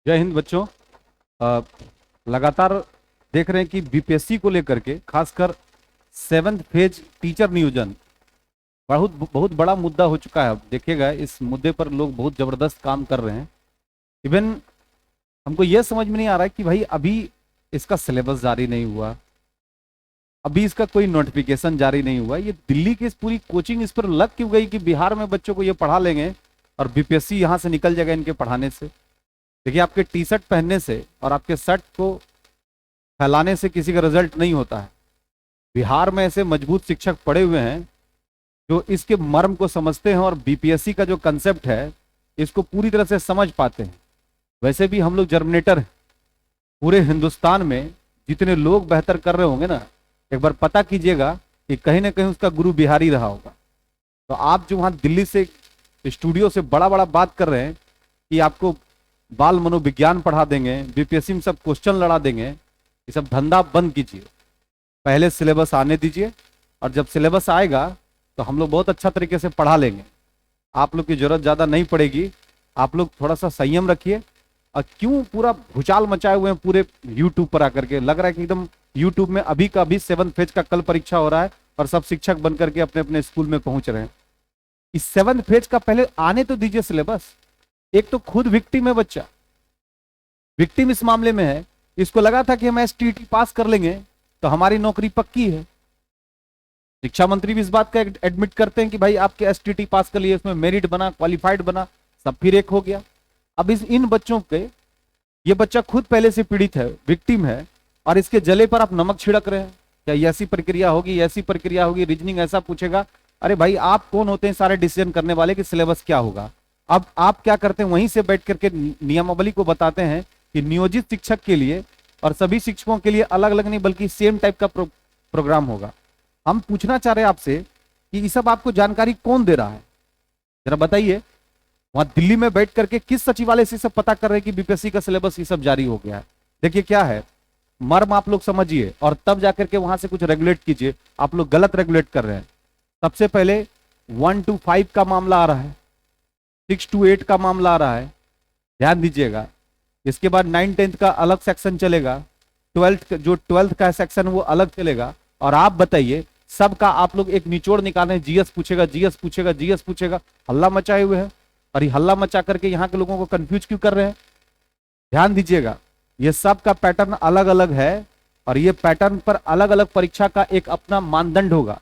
जय हिंद बच्चों। अ, लगातार देख रहे हैं कि बीपीएससी को लेकर के खासकर 7th फेज टीचर नियोजन बहुत बहुत बड़ा मुद्दा हो चुका है। अब देखिएगा, इस मुद्दे पर लोग बहुत जबरदस्त काम कर रहे हैं। इवन हमको यह समझ में नहीं आ रहा है कि भाई अभी इसका सिलेबस जारी नहीं हुआ, अभी इसका कोई नोटिफिकेशन जारी नहीं हुआ। ये दिल्ली की इस पूरी कोचिंग इस पर लग क्यों गई कि बिहार में बच्चों को ये पढ़ा लेंगे और बीपीएससी यहां से निकल जाएगा इनके पढ़ाने से। देखिए, आपके टी शर्ट पहनने से और आपके शर्ट को फैलाने से किसी का रिजल्ट नहीं होता है। बिहार में ऐसे मजबूत शिक्षक पड़े हुए हैं जो इसके मर्म को समझते हैं और बीपीएससी का जो कंसेप्ट है इसको पूरी तरह से समझ पाते हैं। वैसे भी हम लोग जर्मिनेटर हैं। पूरे हिंदुस्तान में जितने लोग बेहतर कर रहे होंगे ना, एक बार पता कीजिएगा कि कहीं ना कहीं उसका गुरु बिहारी रहा होगा। तो आप जो वहां दिल्ली से स्टूडियो से बड़ा बड़ा बात कर रहे हैं कि आपको बाल मनोविज्ञान पढ़ा देंगे, बीपीएससी में सब क्वेश्चन लड़ा देंगे, ये सब धंधा बंद कीजिए। पहले सिलेबस आने दीजिए और जब सिलेबस आएगा तो हम लोग बहुत अच्छा तरीके से पढ़ा लेंगे। आप लोग की जरूरत ज़्यादा नहीं पड़ेगी। आप लोग थोड़ा सा संयम रखिए। और क्यों पूरा भूचाल मचाए हुए हैं पूरे यूट्यूब पर आकर के, लग रहा है कि एकदम यूट्यूब में अभी का अभी 7th फेज का कल परीक्षा हो रहा है और सब शिक्षक बन करके अपने अपने स्कूल में पहुंच रहे हैं। इस 7th फेज का पहले आने तो दीजिए सिलेबस। एक तो खुद विक्टिम है बच्चा, विक्टिम इस मामले में है। इसको लगा था कि हम एसटीटी पास कर लेंगे तो हमारी नौकरी पक्की है। शिक्षा मंत्री भी इस बात का एडमिट करते हैं कि भाई आपके एसटीटी पास कर लिए, इसमें मेरिट बना, क्वालिफाइड बना, सब फिर एक हो गया। अब इन बच्चों के, ये बच्चा खुद पहले से पीड़ित है, विक्टिम है, और इसके जले पर आप नमक छिड़क रहे हैं। क्या ये ऐसी प्रक्रिया होगी, ऐसी प्रक्रिया होगी, रीजनिंग ऐसा पूछेगा? अरे भाई, आप कौन होते हैं सारे डिसीजन करने वाले कि सिलेबस क्या होगा? अब आप क्या करते हैं, वहीं से बैठ करके नियमावली को बताते हैं कि नियोजित शिक्षक के लिए और सभी शिक्षकों के लिए अलग अलग नहीं बल्कि सेम टाइप का प्रोग्राम होगा। हम पूछना चाह रहे हैं आपसे कि ये सब आपको जानकारी कौन दे रहा है, जरा बताइए। वहां दिल्ली में बैठ करके किस सचिवालय से सब पता कर रहे हैं कि बीपीएससी का सिलेबस ये सब जारी हो गया है? देखिए क्या है मर्म, आप लोग समझिए और तब जाकर के वहां से कुछ रेगुलेट कीजिए। आप लोग गलत रेगुलेट कर रहे हैं। सबसे पहले 1 to 5 का मामला आ रहा है, 6 to 8 का मामला आ रहा है, ध्यान दीजिएगा। इसके बाद 9-10 का अलग सेक्शन चलेगा, 12th का सेक्शन वो अलग चलेगा। और आप बताइए, सबका आप लोग एक निचोड़ निकालें, जीएस पूछेगा, जीएस पूछेगा, जीएस पूछेगा, हल्ला मचाए हुए हैं। और ये हल्ला मचा करके यहाँ के लोगों को कंफ्यूज क्यों कर रहे हैं? ध्यान दीजिएगा, ये सब का पैटर्न अलग अलग है और ये पैटर्न पर अलग अलग परीक्षा का एक अपना मानदंड होगा।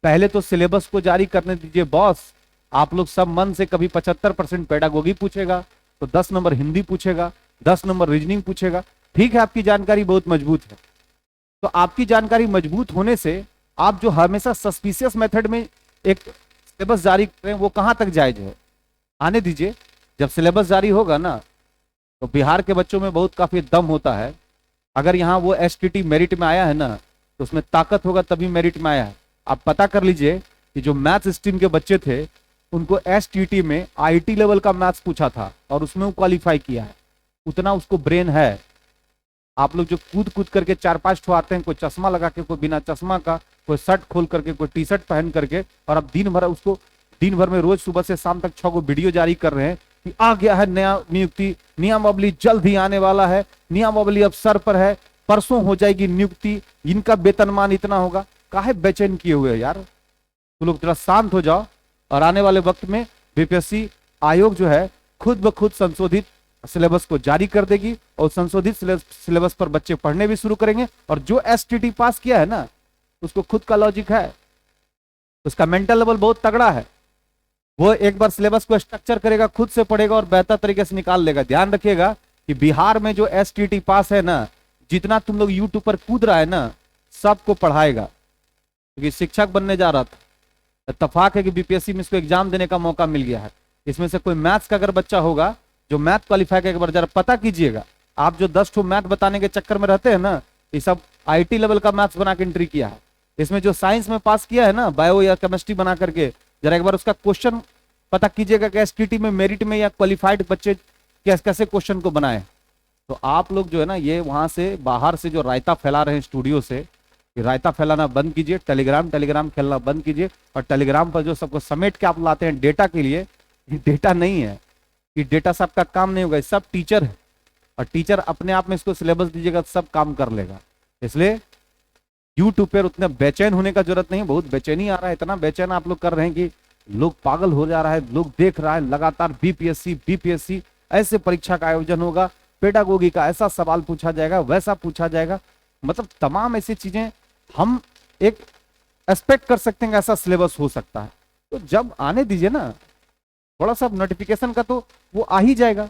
पहले तो सिलेबस को जारी करने दीजिए बॉस। आप लोग सब मन से, कभी 75% पेडागोगी पूछेगा तो 10 नंबर हिंदी पूछेगा, 10 नंबर रीजनिंग पूछेगा। ठीक है, आपकी जानकारी बहुत मजबूत है। तो आपकी जानकारी मजबूत होने से आप जो हमेशा सस्पिशियस मेथड में एक सिलेबस जारी करें, वो कहां तक जायज है? आने दीजिए। जब सिलेबस जारी होगा ना, तो बिहार के बच्चों में बहुत काफी दम होता है। अगर यहाँ वो एसटीटी मेरिट में आया है ना, तो उसमें ताकत होगा तभी मेरिट में आया है। आप पता कर लीजिए कि जो मैथ्स स्ट्रीम के बच्चे थे उनको एसटीटी में आईटी लेवल का मैथ्स पूछा था और उसमें वो क्वालिफाई किया है। उतना उसको ब्रेन है। आप लोग जो कूद कूद करके 4-5 ठो आते हैं, कोई चश्मा लगा के, कोई बिना चश्मा का, कोई शर्ट खोल करके, कोई टी शर्ट पहन करके, और अब दिन भर में रोज सुबह से शाम तक 6 गो वीडियो जारी कर रहे हैं कि आ गया है नया नियुक्ति, नियमावली जल्द ही आने वाला है, नियमावली अब सर पर है, परसों हो जाएगी नियुक्ति, इनका वेतनमान इतना होगा। काहे बेचैन किए हुए यार? तो लोग थोड़ा शांत हो जाओ। और आने वाले वक्त में बीपीएससी आयोग जो है खुद ब खुद संशोधित सिलेबस को जारी कर देगी और संशोधित सिलेबस पर बच्चे पढ़ने भी शुरू करेंगे। और जो एसटीटी पास किया है ना, उसको खुद का लॉजिक है, उसका मेंटल लेवल बहुत तगड़ा है। वो एक बार सिलेबस को स्ट्रक्चर करेगा, खुद से पढ़ेगा और बेहतर तरीके से निकाल लेगा। ध्यान रखिएगा कि बिहार में जो एसटीटी पास है ना, जितना तुम लोग यूट्यूब पर कूद रहा है ना, सबको पढ़ाएगा। क्योंकि शिक्षक बनने जा रहा था, इत्तेफाक है कि बीपीएससी में इसको एग्जाम देने का मौका मिल गया है। इसमें से कोई मैथ्स का अगर बच्चा होगा जो मैथ क्वालिफाई का, एक बार जरा पता कीजिएगा। आप जो 10 ठो मैथ बताने के चक्कर में रहते हैं ना, ये सब आईटी लेवल का मैथ्स बना के एंट्री किया है। इसमें जो साइंस में पास किया है ना, बायो या केमिस्ट्री बना करके, जरा एक बार उसका क्वेश्चन पता कीजिएगा कि एसटीटी में मेरिट में या क्वालिफाइड बच्चे कैसे कैसे क्वेश्चन को बनाए। तो आप लोग जो है ना, ये वहां से बाहर से जो रायता फैला रहे हैं स्टूडियो से, ये रायता फैलाना बंद कीजिए। टेलीग्राम खेलना बंद कीजिए। और टेलीग्राम पर जो सबको समेट के आप लाते हैं डेटा के लिए, ये डेटा नहीं है, ये डेटा से आपका काम नहीं होगा। ये सब टीचर है, और टीचर अपने आप में इसको सिलेबस दीजिएगा तो सब काम कर लेगा। इसलिए यूट्यूब पर उतना बेचैन होने का जरूरत नहीं। बहुत बेचैनी आ रहा है, इतना बेचैन आप लोग कर रहे हैं कि लोग पागल हो जा रहा है। लोग देख रहा है लगातार बीपीएससी ऐसे परीक्षा का आयोजन होगा, पेडागोगी का ऐसा सवाल पूछा जाएगा, वैसा पूछा जाएगा, मतलब तमाम ऐसी चीजें हम एक एक्सपेक्ट कर सकते हैं ऐसा सिलेबस हो सकता है। तो जब आने दीजिए ना, थोड़ा सा नोटिफिकेशन का तो वो आ ही जाएगा,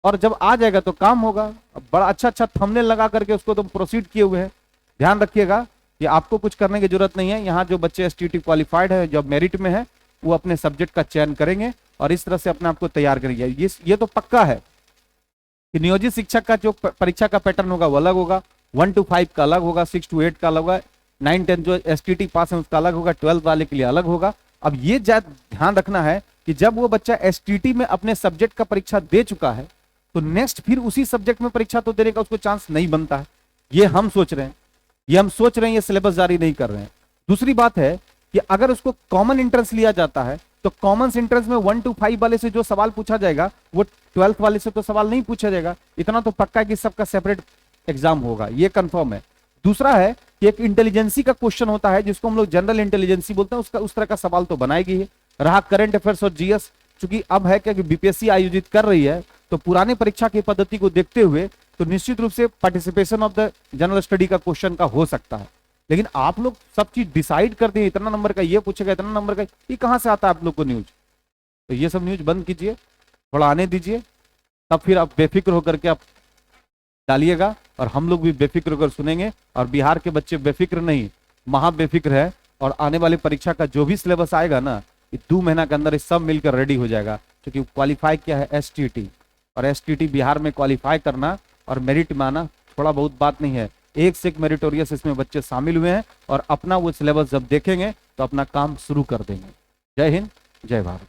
और जब आ जाएगा तो काम होगा। बड़ा अच्छा थंबनेल लगा करके उसको तो प्रोसीड किए हुए हैं। ध्यान रखिएगा कि आपको कुछ करने की जरूरत नहीं है। यहाँ जो बच्चे एसटीटी क्वालिफाइड है, जो मेरिट में है, वो अपने सब्जेक्ट का चयन करेंगे और इस तरह से अपने आप को तैयार करेंगे। ये तो पक्का है कि नियोजित शिक्षक का जो परीक्षा का पैटर्न होगा वो अलग होगा, 1 to 5 का अलग होगा, 6 to 8 का अलग होगा, 9 10 जो एसटीटी पास है उसका अलग होगा, 12 वाले के लिए अलग होगा। अब ये ध्यान रखना है कि जब वो बच्चा एसटीटी में अपने सब्जेक्ट का परीक्षा दे चुका है तो नेक्स्ट फिर उसी सब्जेक्ट में परीक्षा तो देने का उसको चांस नहीं बनता है। ये हम सोच रहे हैं, ये सिलेबस जारी नहीं कर रहे हैं। दूसरी बात है कि अगर उसको कॉमन एंट्रेंस लिया जाता है तो कॉमन एंट्रेंस में 1 to 5 वाले से जो सवाल पूछा जाएगा वो 12th वाले से तो सवाल नहीं पूछा जाएगा। इतना तो पक्का है कि सबका सेपरेट एग्जाम होगा, ये कंफर्म है। दूसरा है कि एक इंटेलिजेंसी का क्वेश्चन होता है जिसको हम लोग जनरल इंटेलिजेंसी बोलते हैं, उसका उस तरह का सवाल तो बनाएगी है। रहा करंट अफेयर्स और जीएस, चूंकि अब है क्या कि बीपीएससी आयोजित कर रही है तो पुराने परीक्षा की पद्धति को देखते हुए तो निश्चित रूप से participation of the general study का क्वेश्चन का हो सकता है। लेकिन आप लोग सब चीज डिसाइड कर दें, इतना नंबर का ये पूछेगा, इतना नंबर का, ये कहां से आता है आप लोग को न्यूज? तो ये सब न्यूज बंद कीजिए, थोड़ा आने दीजिए, तब फिर आप बेफिक्र होकर के आप डालिएगा और हम लोग भी बेफिक्र होकर सुनेंगे। और बिहार के बच्चे बेफिक्र नहीं, महा बेफिक्र है। और आने वाली परीक्षा का जो भी सिलेबस आएगा ना, ये 2 महीना के अंदर ये सब मिलकर रेडी हो जाएगा। क्योंकि क्वालिफाई क्या है एसटीटी, और एसटीटी बिहार में क्वालिफाई करना और मेरिट में आना थोड़ा बहुत बात नहीं है। एक से एक मेरिटोरियस इसमें बच्चे शामिल हुए हैं और अपना वो सिलेबस जब देखेंगे तो अपना काम शुरू कर देंगे। जय हिंद, जय भारत।